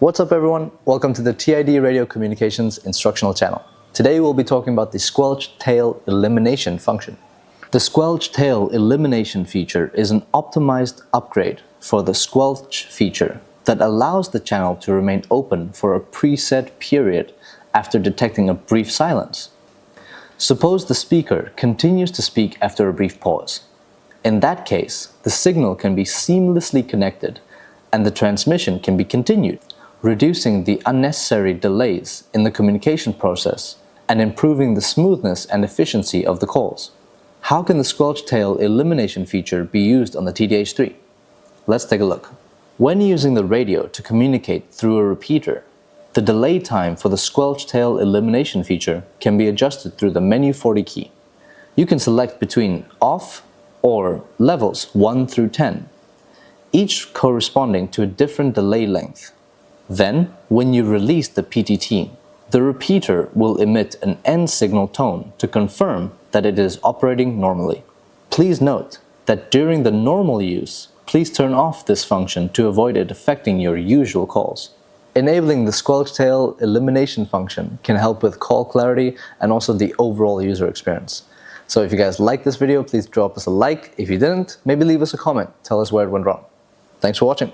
What's up everyone? Welcome to the TIDRADIO Communications instructional channel. Today we'll be talking about the Squelch tail elimination function. The Squelch tail elimination feature is an optimized upgrade for the Squelch feature that allows the channel to remain open for a preset period after detecting a brief silence. Suppose the speaker continues to speak after a brief pause. In that case, the signal can be seamlessly connected and the transmission can be continued, reducing the unnecessary delays in the communication process and improving the smoothness and efficiency of the calls. How can the Squelch tail elimination feature be used on the TD-H3? Let's take a look. When using the radio to communicate through a repeater, the delay time for the Squelch tail elimination feature can be adjusted through the menu 40 key. You can select between off or levels 1 through 10, each corresponding to a different delay length. Then, when you release the PTT, the repeater will emit an end signal tone to confirm that it is operating normally. Please note that during the normal use, please turn off this function to avoid it affecting your usual calls. Enabling the Squelch tail elimination function can help with call clarity and also the overall user experience. So if you guys like this video, please drop us a like. If you didn't, maybe leave us a comment. Tell us where it went wrong. Thanks for watching.